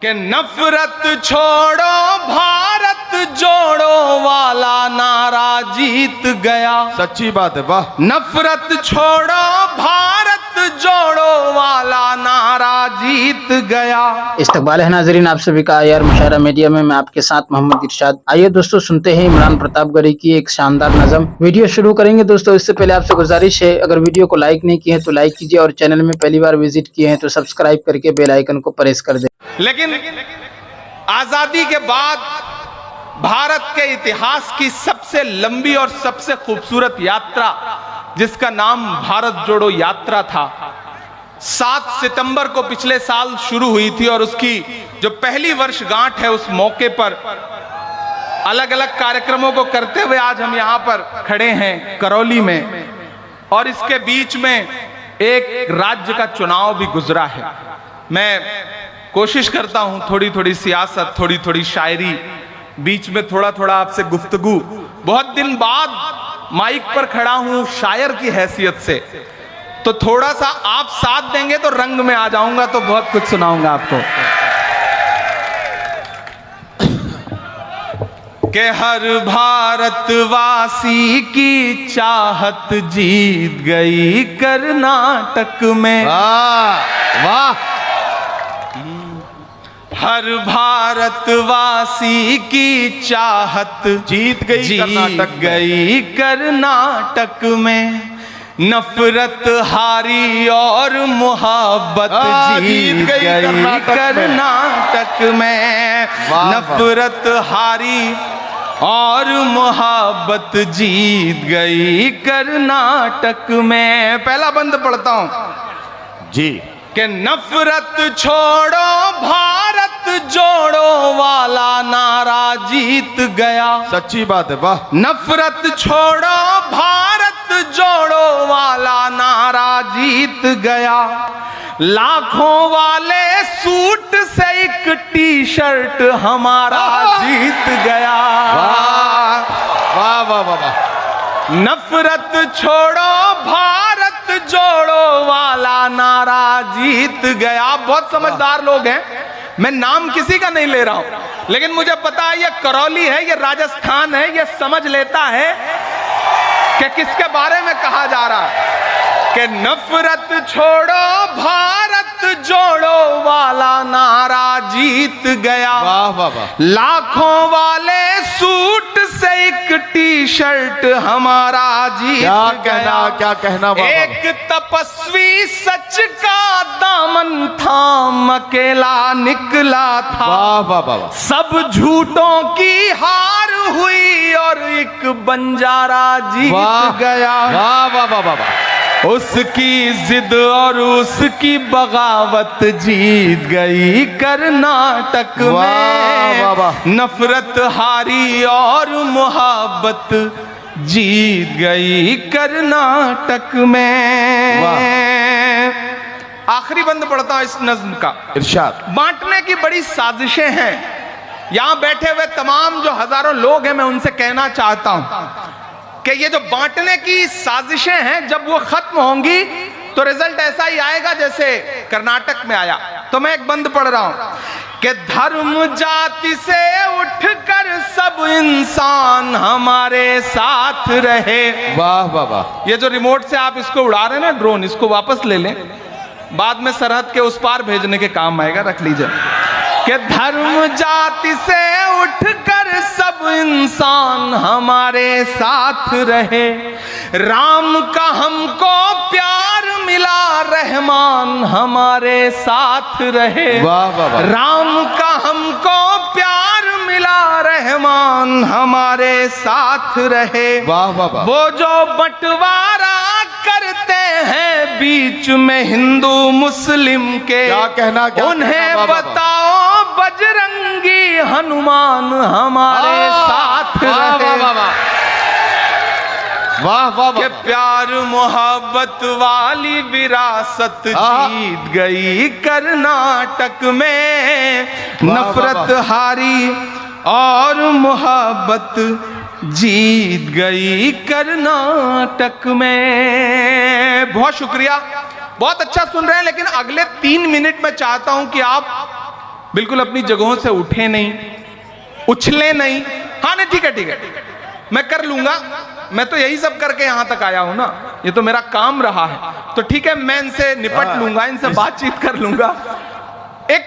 کہ نفرت چھوڑو بھارت جوڑو والا نعرہ جیت گیا. سچی بات ہے. واہ. نفرت چھوڑو بھارت جوڑو والا نعرہ جیت گیا. استقبال ہے ناظرین آپ سبھی کا IR مشاعرہ میڈیا میں آپ کے ساتھ محمد ارشاد. آئیے دوستو سنتے ہیں عمران پرتاپ گڑھی کی ایک شاندار نظم. ویڈیو شروع کریں گے دوستو. اس سے پہلے آپ سے گزارش ہے اگر ویڈیو کو لائک نہیں کیے ہیں تو لائک کیجیے اور چینل میں پہلی بار وزٹ کیے ہیں تو سبسکرائب کر کے بیل آئیکن کو پریس کر دیں. لیکن آزادی کے بعد بھارت کے اتہاس کی سب سے لمبی اور سب سے خوبصورت یاترا جس کا نام بھارت جوڑو یاترا تھا 7 ستمبر کو پچھلے سال شروع ہوئی تھی اور اس کی جو پہلی ورش گانٹھ ہے اس موقع پر الگ الگ کارکرموں کو کرتے ہوئے آج ہم یہاں پر کھڑے ہیں کرولی میں اور اس کے بیچ میں ایک راجیہ کا چناؤ بھی گزرا ہے. میں کوشش کرتا ہوں تھوڑی تھوڑی سیاست تھوڑی تھوڑی شاعری بیچ میں تھوڑا تھوڑا آپ سے گفتگو. بہت دن بعد مائک پر کھڑا ہوں شاعر کی حیثیت سے تو تھوڑا سا آپ ساتھ دیں گے تو رنگ میں آ جاؤں گا تو بہت کچھ سناؤں گا آپ کو. کہ ہر بھارت واسی کی چاہت جیت گئی کرناٹک میں. واہ واہ. ہر بھارت واسی کی چاہت جیت گئی کرناٹک میں. نفرت ہاری اور محبت جیت گئی کرناٹک میں. نفرت ہاری اور محبت جیت گئی کرناٹک میں. پہلا بند پڑھتا ہوں جی. کہ نفرت چھوڑو بھارت جوڑو والا نعرہ جیت گیا. سچی بات ہے. واہ. نفرت چھوڑو بھارت جوڑو والا نعرہ جیت گیا. لاکھوں والے سوٹ سے ایک ٹی شرٹ ہمارا جیت گیا. واہ واہ واہ. نفرت چھوڑو بھارت جوڑو والا نعرہ جیت گیا. بہت سمجھدار لوگ ہیں میں نام کسی کا نہیں لے رہا ہوں لیکن مجھے پتا ہے یہ کرولی ہے یہ راجستھان ہے یہ سمجھ لیتا ہے کہ کس کے بارے میں کہا جا رہا ہے. کہ نفرت چھوڑو بھارت جوڑو والا نعرہ جیت گیا. واہ واہ واہ. لاکھوں والے سوٹ سے ایک ٹی شرٹ ہمارا جیت گیا. کیا کہنا. ایک تپسوی سچ کا دامن تھام اکیلا نکلا تھا. واہ واہ واہ. سب جھوٹوں کی ہار ہوئی اور ایک بنجارا جیت گیا. واہ واہ واہ واہ. اس کی ضد اور اس کی بغاوت جیت گئی کرناٹک میں. نفرت ہاری اور محبت جیت گئی کرناٹک میں. آخری بند پڑھتا ہوں اس نظم کا. ارشاد. بانٹنے کی بڑی سازشیں ہیں. یہاں بیٹھے ہوئے تمام جو ہزاروں لوگ ہیں میں ان سے کہنا چاہتا ہوں کہ یہ جو بانٹنے کی سازشیں ہیں جب وہ ختم ہوں گی تو رزلٹ ایسا ہی آئے گا جیسے کرناٹک میں آیا. تو میں ایک بند پڑھ رہا ہوں کہ دھرم جاتی سے اٹھ کر سب انسان ہمارے ساتھ رہے. واہ واہ واہ. یہ جو ریموٹ سے آپ اس کو اڑا رہے ہیں نا ڈرون اس کو واپس لے لیں بعد میں سرحد کے اس پار بھیجنے کے کام آئے گا رکھ لیجئے. کہ دھرم جاتی سے اٹھ کر سب انسان ہمارے ساتھ رہے. رام کا ہم کو پیار ملا رحمان ہمارے ساتھ رہے. واہ واہ واہ. رام کا ہم کو پیار ملا رحمان ہمارے ساتھ رہے. واہ واہ واہ. وہ جو بٹوارا کرتے ہیں بیچ میں ہندو مسلم کے کیا کہنا. انہیں بتاؤ بجرنگی ہنومان ہمارے ساتھ رہے. واہ واہ. کہ پیار محبت والی وراثت جیت گئی کرناٹک میں. نفرت ہاری اور محبت جیت گئی کرناٹک میں. بہت شکریہ. بہت اچھا سن رہے ہیں لیکن اگلے 3 منٹ میں چاہتا ہوں کہ آپ बिल्कुल अपनी जगहों से उठे नहीं, उछले नहीं। हाँ नहीं ठीक है मैं कर लूंगा, मैं तो यही सब करके यहां तक आया हूं ना, ये तो मेरा काम रहा है, तो ठीक है मैं इनसे निपट लूंगा, इनसे बातचीत कर लूंगा। एक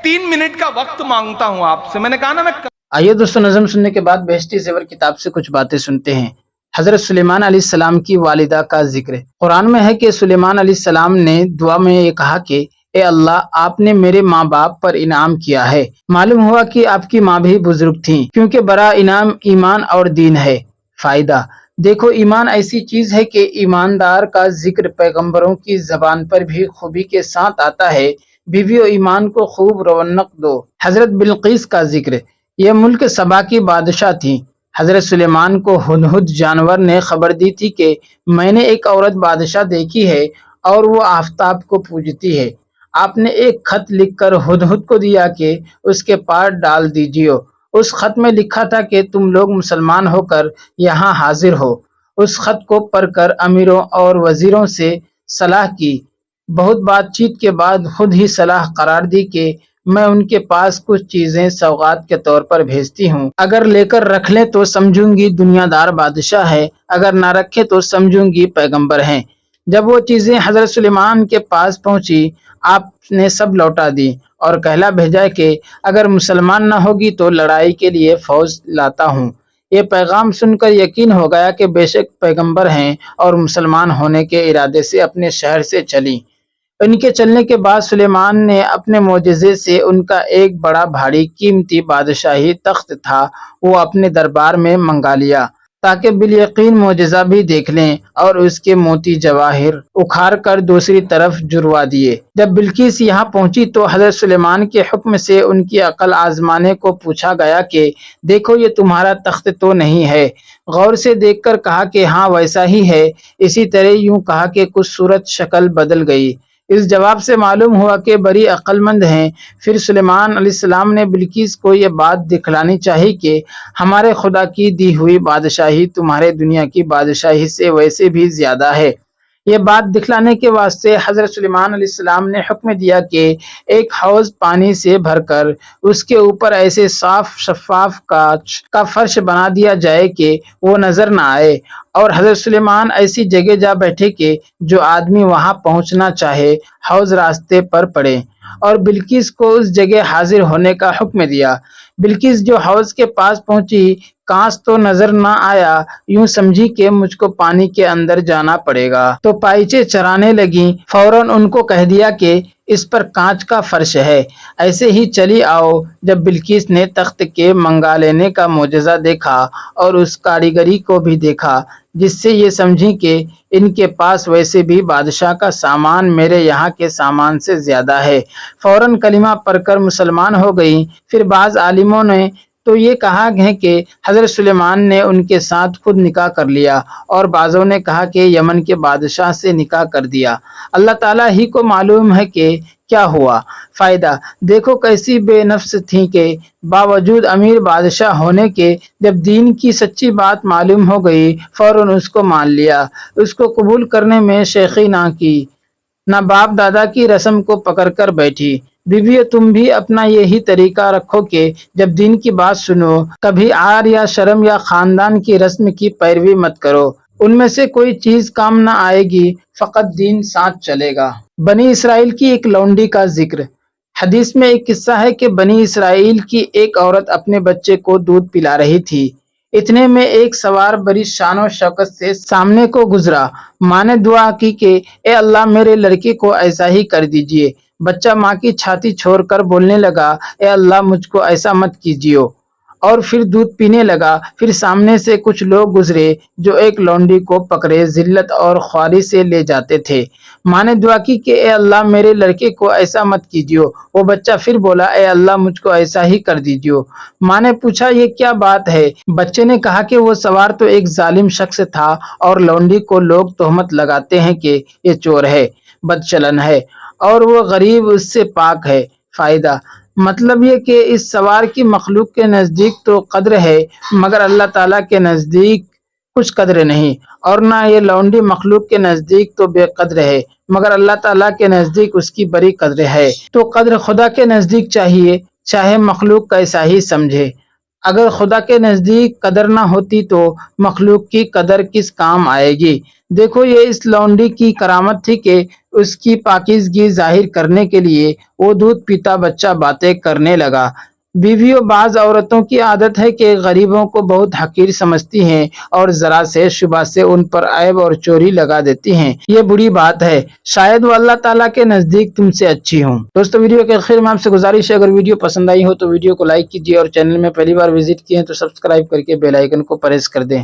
3 मिनट का वक्त मांगता हूं आपसे। मैंने कहा ना मैं। आइए दोस्तों, नज़म सुनने के बाद बेहश्ती ज़ेवर किताब से कुछ बातें सुनते हैं। हजरत सुलेमान अलैहिस्सलाम की वालिदा का जिक्र। कुरान में है कि सुलेमान अलैहिस्सलाम ने दुआ में ये कहा कि ए अल्लाह, आपने मेरे माँ बाप पर इनाम किया है। मालूम हुआ कि आपकी माँ भी बुजुर्ग थीं, क्योंकि बड़ा इनाम ईमान और दीन है। फायदा, देखो ईमान ऐसी चीज है कि ईमानदार का जिक्र पैगंबरों की जबान पर भी खूबी के साथ आता है। बीवियों, ईमान को खूब रौनक दो। हजरत बिल्किस का जिक्र। यह मुल्क सबा की बादशाह थी। हजरत सुलेमान को हुदहुद जानवर ने खबर दी थी कि मैंने एक औरत बादशाह देखी है और वो आफताब को पूजती है। आपने एक खत लिखकर हुदहुद को दिया कि उसके पार डाल दीजिए। उस खत में लिखा था कि तुम लोग मुसलमान होकर यहाँ हाजिर हो। उस खत को पढ़कर अमीरों और वजीरों से सलाह की। बहुत बातचीत के बाद खुद ही सलाह करार दी कि मैं उनके पास कुछ चीजें सौगात के तौर पर भेजती हूँ। अगर लेकर रख ले तो समझूंगी दुनियादार बादशाह है, अगर ना रखे तो समझूंगी पैगंबर हैं। जब वो चीजें हजरत सुलेमान के पास पहुंची, आपने सब लौटा दी और कहला भेजा कि अगर मुसलमान न होगी तो लड़ाई के लिए फौज लाता हूँ। ये पैगाम सुनकर यकीन हो गया कि बेशक पैगंबर हैं और मुसलमान होने के इरादे से अपने शहर से चली। इनके चलने के बाद सुलेमान ने अपने मोजज़े से उनका एक बड़ा भारी कीमती बादशाही तख्त था वो अपने दरबार में मंगा लिया, ताकि बिलयकीन मोजज़ा भी देख लें, और उसके मोती जवाहिर उखाड़ कर दूसरी तरफ जुड़वा दिए। जब बिल्किस यहाँ पहुंची तो हजरत सुलेमान के हुक्म से उनकी अकल आजमाने को पूछा गया कि देखो ये तुम्हारा तख्त तो नहीं है। गौर से देखकर कहा कि हाँ वैसा ही है। इसी तरह यूं कहा कि कुछ सूरत शक्ल बदल गई। इस जवाब से मालूम हुआ कि बड़ी अक्लमंद हैं। फिर सुलेमान अलैहिस्सलाम ने बिल्किस को यह बात दिखलानी चाहिए कि हमारे खुदा की दी हुई बादशाही तुम्हारे दुनिया की बादशाही से वैसे भी ज्यादा है। ये बात दिखलाने के वास्ते हजरत सुलेमान अलैहिस्सलाम ने हुक्म दिया कि एक हौज पानी से भरकर उसके ऊपर ऐसे साफ शफाफ कांच का फर्श बना दिया जाए कि वो नजर ना आए, और हजरत सुलेमान ऐसी जगह जा बैठे कि जो आदमी वहां पहुंचना चाहे हौज रास्ते पर पड़े, और बिल्किस को उस जगह हाजिर होने का हुक्म दिया। बिल्किस जो हौज के पास पहुंची, कांच तो नजर ना आया, यूं समझी कि मुझको पानी के अंदर जाना पड़ेगा, तो पाइचे चराने लगी। फौरन उनको कह दिया कि इस पर कांच का फर्श है, ऐसे ही चली आओ। जब बिल्किस ने तख्त के मंगा लेने का मोजज़ा देखा और उस कारीगरी को भी देखा जिससे ये समझी कि इनके पास वैसे भी बादशाह का सामान मेरे यहाँ के सामान से ज्यादा है, फौरन कलिमा पढ़कर मुसलमान हो गई। फिर बाज आलिमों ने तो ये कहा है कि हजरत सुलेमान ने उनके साथ खुद निकाह कर लिया, और बाज़ों ने कहा कि यमन के बादशाह से निकाह कर दिया। अल्लाह ताला ही को मालूम है कि क्या हुआ। फायदा, देखो कैसी बेनफ्स थी कि बावजूद अमीर बादशाह होने के जब दीन की सच्ची बात मालूम हो गई फौरन उसको मान लिया। उसको कबूल करने में शेखी ना की, ना बाप दादा की रस्म को पकड़कर बैठी। बीवियों, तुम भी अपना यही तरीका रखो कि जब दीन की बात सुनो कभी आर या शर्म या खानदान की रस्म की पैरवी मत करो। उनमें से कोई चीज काम ना आएगी, फकत दीन साथ चलेगा। बनी इसराइल की एक लौंडी का जिक्र। हदीस में एक किस्सा है कि बनी इसराइल की एक औरत अपने बच्चे को दूध पिला रही थी। इतने में एक सवार बड़ी शान शौकत से सामने को गुजरा। माँ ने दुआ की कि ए अल्लाह, मेरे लड़के को ऐसा ही कर दीजिए। बच्चा माँ की छाती छोड़कर बोलने लगा, ए अल्लाह, मुझको ऐसा मत कीजिए, और फिर दूध पीने लगा। फिर सामने से कुछ लोग गुजरे जो एक लौंडी को पकड़े जिल्लत और ख्वारी से ले जाते थे। माँ ने दुआ की कि ए अल्लाह, मेरे लड़के को ऐसा मत कीजिए। वो बच्चा फिर बोला, ए अल्लाह, मुझको ऐसा ही कर दीजिए। माँ ने पूछा, ये क्या बात है? बच्चे ने कहा कि वो सवार तो एक जालिम शख्स था और लौंडी को लोग तोहमत लगाते हैं कि ये चोर है, बदचलन है, और वो गरीब उससे पाक है। फायदा, मतलब ये कि इस सवार की मखलूक के नजदीक तो कद्र है, मगर अल्लाह ताला के नजदीक कुछ कद्र नहीं, اور نہ یہ لونڈی مخلوق کے نزدیک تو بے قدر ہے مگر اللہ تعالیٰ کے نزدیک اس کی بڑی قدر ہے۔ تو قدر خدا کے نزدیک چاہیے، چاہے مخلوق کیسا ہی سمجھے۔ اگر خدا کے نزدیک قدر نہ ہوتی تو مخلوق کی قدر کس کام آئے گی؟ دیکھو یہ اس لونڈی کی کرامت تھی کہ اس کی پاکیزگی ظاہر کرنے کے لیے وہ دودھ پیتا بچہ باتیں کرنے لگا۔ بیویوں بعض عورتوں کی عادت ہے کہ غریبوں کو بہت حقیر سمجھتی ہیں اور ذرا سے شبہ سے ان پر عیب اور چوری لگا دیتی ہیں۔ یہ بری بات ہے، شاید وہ اللہ تعالیٰ کے نزدیک تم سے اچھی ہوں۔ دوستو ویڈیو کے آخر میں آپ سے گزارش ہے، اگر ویڈیو پسند آئی ہو تو ویڈیو کو لائک کیجیے اور چینل میں پہلی بار وزٹ کیے ہیں تو سبسکرائب کر کے بیل آئیکن کو پریس کر دیں۔